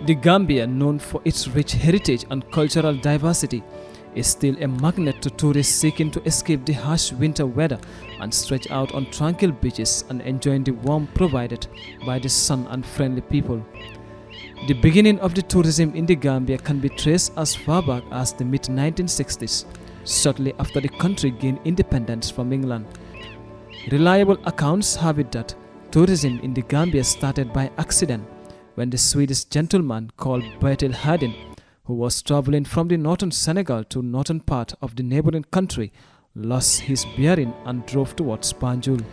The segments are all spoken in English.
The Gambia, known for its rich heritage and cultural diversity, is still a magnet to tourists seeking to escape the harsh winter weather and stretch out on tranquil beaches and enjoying the warmth provided by the sun and friendly people. The beginning of the tourism in the Gambia can be traced as far back as the mid-1960s, shortly after the country gained independence from England. Reliable accounts have it that tourism in the Gambia started by accident when the Swedish gentleman called Bertil Hardin, who was traveling from the northern Senegal to northern part of the neighboring country, lost his bearing and drove towards Banjul.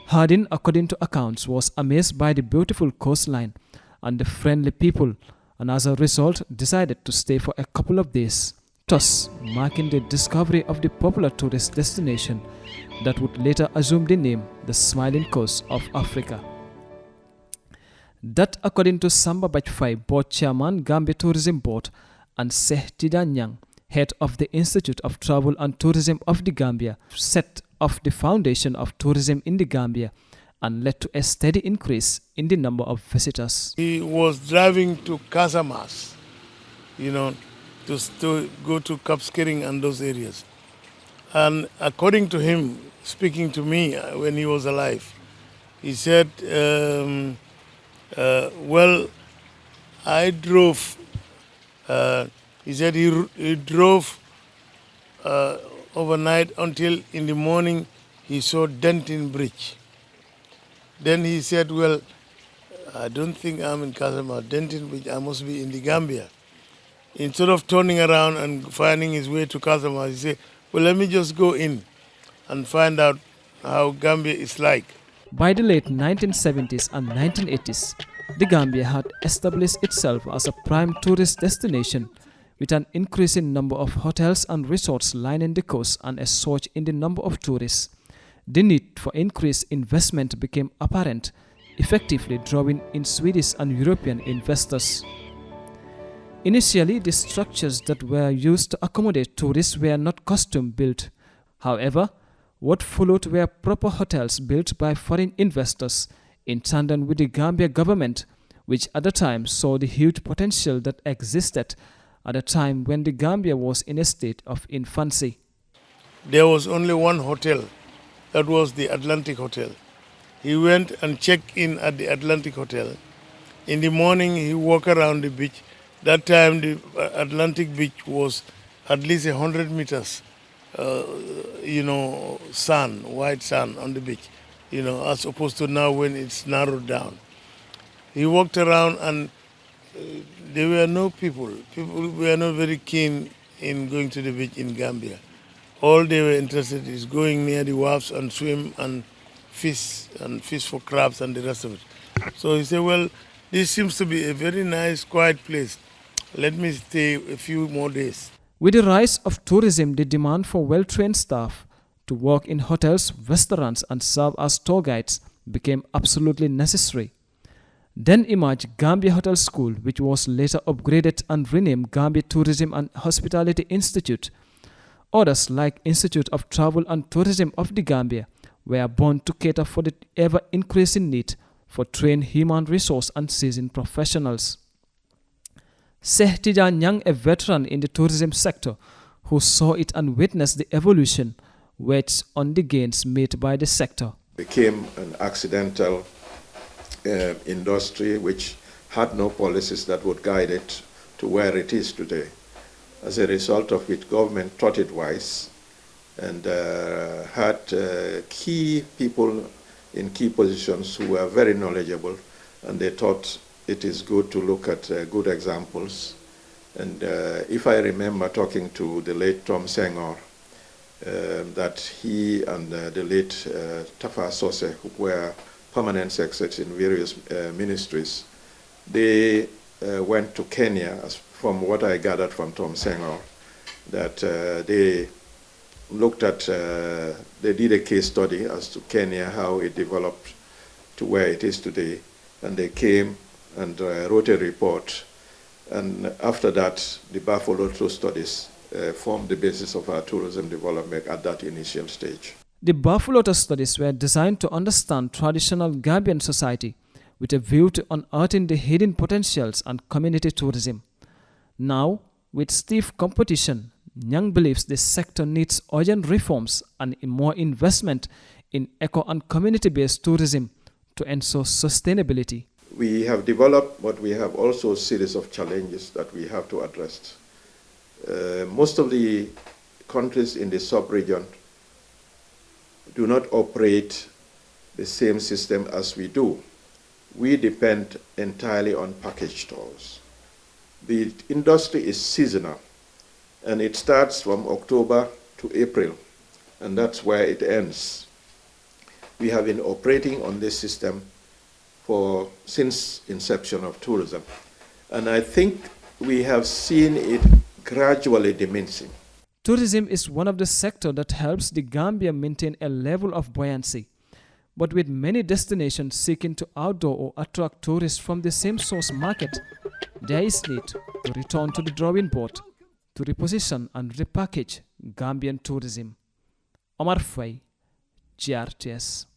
Hardin, according to accounts, was amazed by the beautiful coastline and the friendly people, and as a result decided to stay for a couple of days, thus marking the discovery of the popular tourist destination that would later assume the name the Smiling Coast of Africa. That, according to Samba Faye, board chairman, Gambia Tourism Board, and Seh Tidanyang, head of the Institute of Travel and Tourism of the Gambia, set off the foundation of tourism in the Gambia and led to a steady increase in the number of visitors. He was driving to Casamas, to go to Kapskering and those areas. And according to him, speaking to me when he was alive, he said, I drove, he said he drove overnight until in the morning he saw Denton Bridge. Then he said, I don't think I'm in Casamance, Denton Bridge, I must be in the Gambia. Instead of turning around and finding his way to Casamance, he said, let me just go in and find out how Gambia is like. By the late 1970s and 1980s, the Gambia had established itself as a prime tourist destination with an increasing number of hotels and resorts lining the coast and a surge in the number of tourists. The need for increased investment became apparent, effectively drawing in Swedish and European investors. Initially, the structures that were used to accommodate tourists were not custom-built. However, what followed were proper hotels built by foreign investors in tandem with the Gambia government, which at the time saw the huge potential that existed at a time when the Gambia was in a state of infancy. There was only one hotel, that was the Atlantic Hotel. He went and checked in at the Atlantic Hotel. In the morning, he walked around the beach. That time, the Atlantic Beach was at least 100 meters, sand, white sand on the beach, as opposed to now when it's narrowed down. He walked around and there were no people. People were not very keen in going to the beach in Gambia. All they were interested is going near the wharves and swim and fish for crabs and the rest of it. So he said, this seems to be a very nice, quiet place. Let me stay a few more days. With the rise of tourism, the demand for well-trained staff to work in hotels, restaurants, and serve as tour guides became absolutely necessary. Then emerged Gambia Hotel School, which was later upgraded and renamed Gambia Tourism and Hospitality Institute. Others, like Institute of Travel and Tourism of the Gambia, were born to cater for the ever-increasing need for trained human resource and seasoned professionals. Seh Tidanyang, a veteran in the tourism sector, who saw it and witnessed the evolution, weighs on the gains made by the sector. Became an accidental industry which had no policies that would guide it to where it is today. As a result of which, government thought it wise and had key people in key positions who were very knowledgeable, and they thought it is good to look at good examples. And if I remember talking to the late Tom Senghor, that he and the late Tafa Sose, who were permanent secretaries in various ministries, they went to Kenya, from what I gathered from Tom Senghor, that they looked at, they did a case study as to Kenya, how it developed to where it is today, and they came and wrote a report. And after that, the Buffalo studies formed the basis of our tourism development at that initial stage. The Buffalo studies were designed to understand traditional Gambian society with a view to unearthing the hidden potentials and community tourism. Now, with stiff competition, Nyang believes this sector needs urgent reforms and more investment in eco and community-based tourism to ensure sustainability. We have developed, but we have also a series of challenges that we have to address. Most of the countries in the sub-region do not operate the same system as we do. We depend entirely on package tours. The industry is seasonal, and it starts from October to April, and that's where it ends. We have been operating on this system since inception of tourism, and I think we have seen it gradually diminishing. Tourism is one of the sectors that helps the Gambia maintain a level of buoyancy. But with many destinations seeking to outdoor or attract tourists from the same source market, there is need to return to the drawing board to reposition and repackage Gambian tourism. Omar Faye, GRTS.